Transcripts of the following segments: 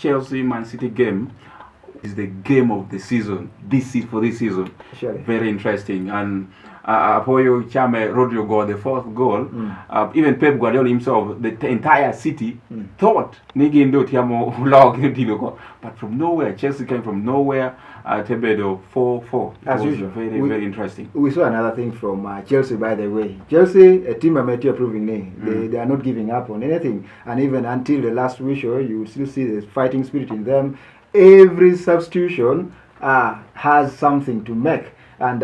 Chelsea Man City game is the game of the season. For this season, Surely. very interesting. And Apoyo Chame Rodrigo got the fourth goal. Even Pep Guardiola himself, the entire city thought Nigindo Tiamo Log, but from nowhere, Chelsea came from nowhere. Tebedo 4-4. As usual, very interesting. We saw another thing from Chelsea, by the way. Chelsea, a team amateur proving they are not giving up on anything, and even until the last whistle, you still see the fighting spirit in them. Every substitution has something to make. And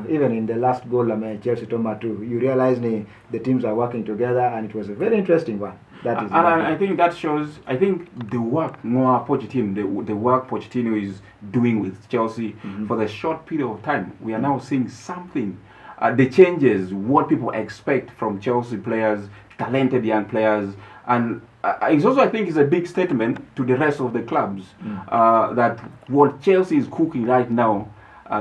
even in the last goal, Chelsea Tomato, you realize the teams are working together, and it was a very interesting one. That is, and I think that shows. I think the work Pochettino, the work Pochettino is doing with Chelsea for the short period of time, we are now seeing something. The changes, what people expect from Chelsea players, talented young players, and it's also, I think, is a big statement to the rest of the clubs that what Chelsea is cooking right now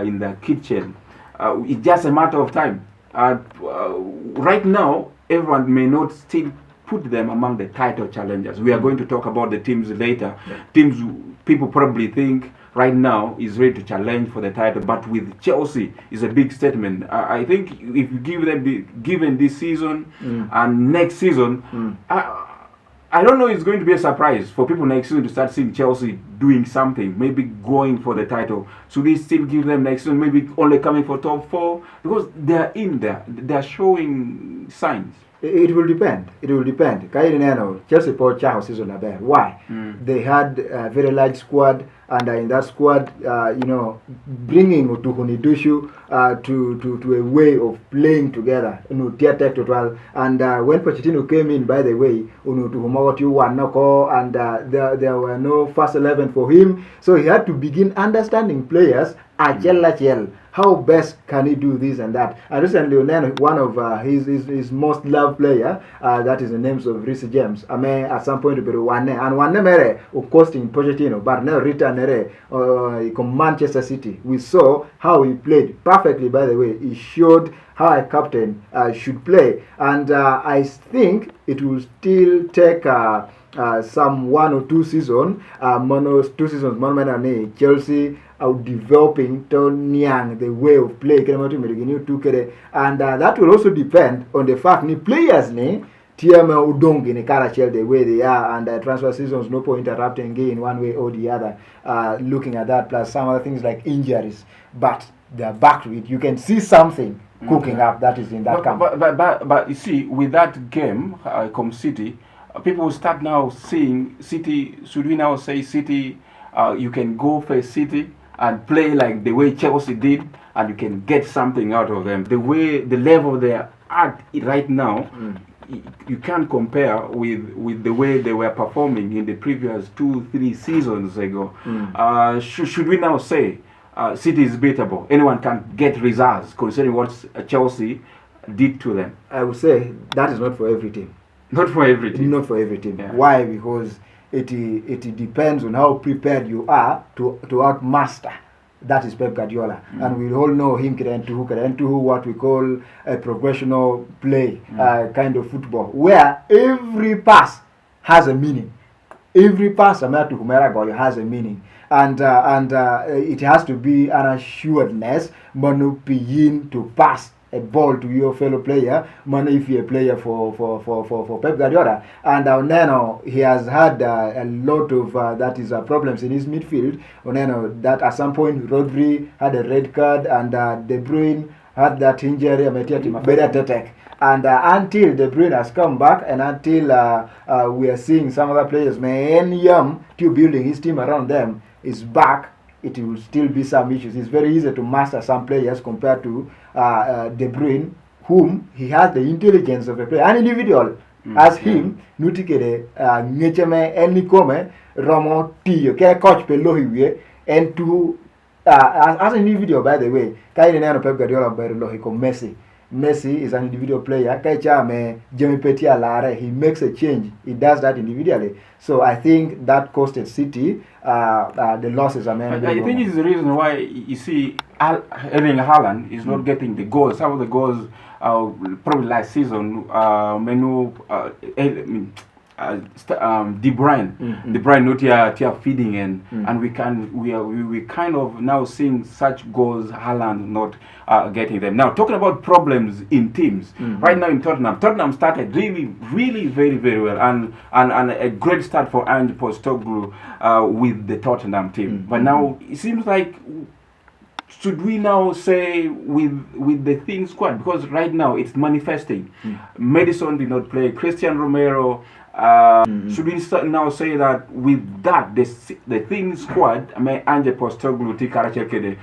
in the kitchen, it's just a matter of time. Right now, everyone may not still put them among the title challengers. We are going to talk about the teams later. Teams people probably think right now is ready to challenge for the title, but with Chelsea is a big statement. I think if you give them given this season and next season, I don't know, it's going to be a surprise for people next season to start seeing Chelsea doing something, maybe going for the title. Should we still give them next season, maybe only coming for top 4? Because they're in there, they're showing signs. It will depend. It will depend. Chelsea for Chelsea season abe. Why? They had a very large squad, and in that squad, bringing Utuhunidushu to a way of playing together. And when Pochettino came in, by the way, and there were no first 11 for him, so he had to begin understanding players. How best can he do this and that? And recently, one of his most loved player, that is the names of Reece James, at some point and one mere costing Pochettino, but now return Manchester City. We saw how he played perfectly. By the way, he showed how a captain should play, and I think it will still take some 1 or 2 seasons, Chelsea out developing Tonyang the way of play, and that will also depend on the fact ni players Tiama Udong in Karachel the way they are, and transfer seasons no point interrupting in one way or the other. Looking at that, plus some other things like injuries, but they are back to it. You can see something cooking up that is in that camp. But you see, with that game, City, people will start now seeing City. Should we now say City? You can go for City and play like the way Chelsea did, and you can get something out of them. The level they are at right now, you can't compare with the way they were performing in the previous 2-3 seasons ago. Should we now say City is beatable? Anyone can get results considering what Chelsea did to them? I would say that is not for every team. Not for every team. Not for every team. Yeah. Why? Because it depends on how prepared you are to outmaster. That is Pep Guardiola, and we all know him who what we call a progressional play kind of football, where every pass has a meaning. Every pass has a meaning, and it has to be an assuredness, monopiyin to pass a ball to your fellow player, if you're a player for Pep Guardiola. And now he has had a lot of problems in his midfield. That at some point Rodri had a red card, and De Bruyne had that injury. And until De Bruyne has come back, and until we are seeing some other players, building his team around them, is back, it will still be some issues. It's very easy to master some players compared to De Bruyne, whom he has the intelligence of a player, an individual as him. Nutikere ngecheme enikome Romo Tio ke coach pelohiwe and to as an individual, by the way, Kaine Nano Pep Guardiola Berlohiko Messi is an individual player. He makes a change. He does that individually. So I think that costed City the losses. I think it's the reason why you see Erling Haaland is not getting the goals. Some of the goals probably last season, De Bruyne, De Bruyne not here feeding and we kind of now seeing such goals. Haaland not getting them. Now talking about problems in teams, right now in Tottenham started really very well and a great start for Ange Postecoglou with the Tottenham team. But now it seems like, should we now say with the thin squad, because right now it's manifesting. Madison did not play. Christian Romero. Should we now say that with that the thin squad, I mean Ange Postecoglou, Tikara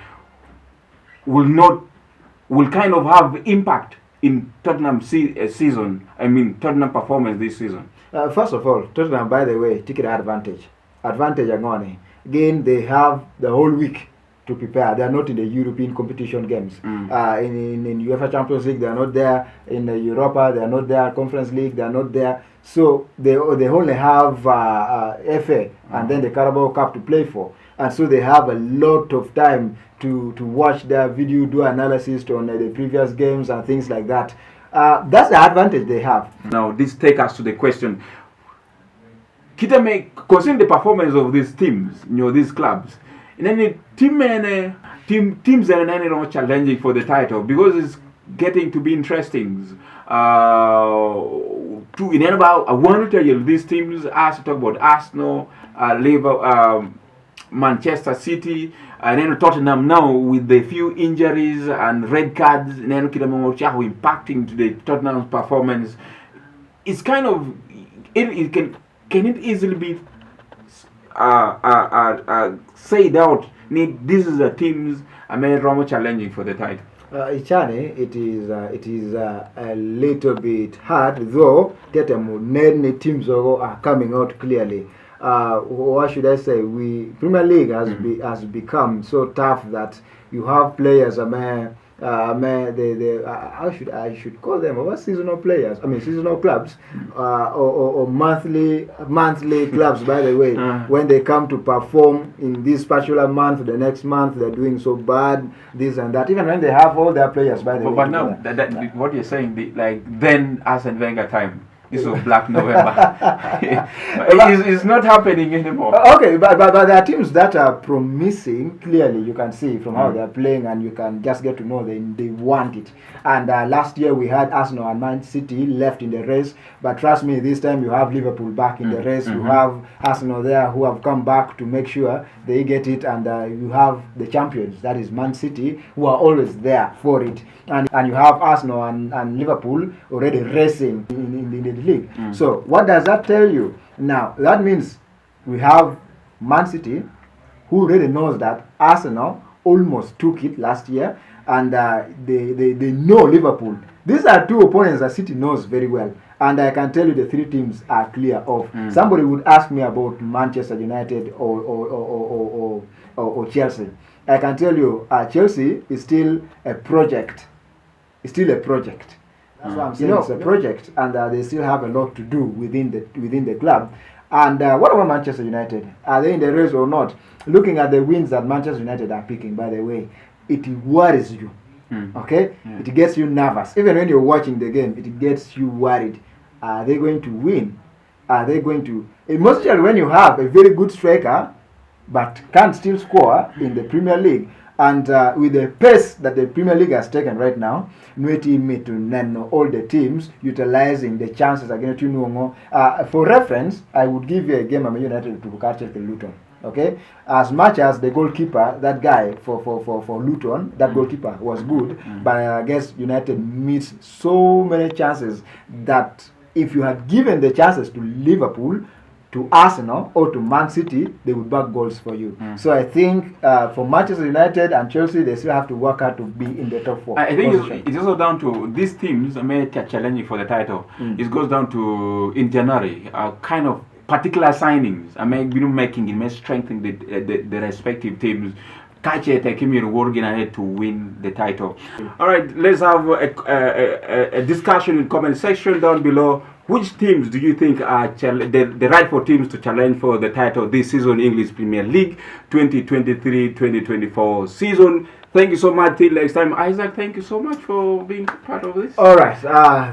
will kind of have impact in Tottenham season. I mean Tottenham performance this season. First of all, Tottenham, by the way, take advantage. Again, they have the whole week to prepare. They are not in the European competition games. In UEFA Champions League, they are not there. In the Europa, they are not there. Conference League, they are not there. So they only have FA and then the Carabao Cup to play for. And so they have a lot of time to watch their video, do analysis on the previous games and things like that. That's the advantage they have. Now, this takes us to the question. Considering the performance of these teams, these clubs, and then teams are challenging for the title because it's getting to be interesting. I want to tell you these teams, as to talk about Arsenal, Liverpool, Manchester City, and then Tottenham now with the few injuries and red cards, and then impacting to the Tottenham's performance. It's kind of can it easily be said out? This is the teams Roma challenging for the title. Ichane, it is a little bit hard, though many teams are coming out clearly. What should I say? Premier League has become so tough that you have players. I should call them seasonal players. Seasonal clubs or monthly clubs. By the way, when they come to perform in this particular month, the next month they're doing so bad, this and that. Even when they have all their players, by the way. But now, what you're saying, then Arsene Wenger time. This was Black November. It's not happening anymore. Okay, but there are teams that are promising. Clearly, you can see from how they're playing, and you can just get to know they want it. And last year we had Arsenal and Man City left in the race, but trust me, this time you have Liverpool back in the race. You have Arsenal there who have come back to make sure they get it, and you have the champions, that is Man City, who are always there for it. And you have Arsenal and Liverpool already racing in the league. So what does that tell you? Now that means we have Man City, who already knows that Arsenal almost took it last year, and they know Liverpool. These are two opponents that City knows very well, and I can tell you the three teams are clear of. Somebody would ask me about Manchester United or Chelsea. I can tell you Chelsea is still a project. It's still a project. That's what I'm saying. It's a project, and they still have a lot to do within the club. And what about Manchester United? Are they in the race or not? Looking at the wins that Manchester United are picking, by the way, it worries you. Okay? It gets you nervous. Even when you're watching the game, it gets you worried. Are they going to win? Are they going to... Mostly when you have a very good striker, but can't still score in the Premier League, and with the pace that the Premier League has taken right now, all the teams utilizing the chances against for reference, I would give you a game of United to catch the Luton. Okay, as much as the goalkeeper, that guy for Luton, that goalkeeper was good, but I guess United missed so many chances that if you had given the chances to Liverpool, to Arsenal or to Man City, they would back goals for you. So I think for Manchester United and Chelsea, they still have to work hard to be in the top four. I think it's also down to these teams challenging for the title. It goes down to, in January, kind of particular signings. Making strengthening the respective teams. Working ahead to win the title. All right, let's have a discussion in the comment section down below. Which teams do you think are the rightful teams to challenge for the title this season, English Premier League 2023-2024 season? Thank you so much. Till next time, Isaac. Thank you so much for being part of this. All right.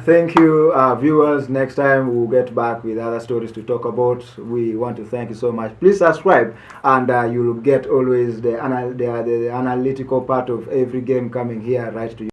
Thank you, viewers. Next time we'll get back with other stories to talk about. We want to thank you so much. Please subscribe, and you'll get always the analytical part of every game coming here right to you.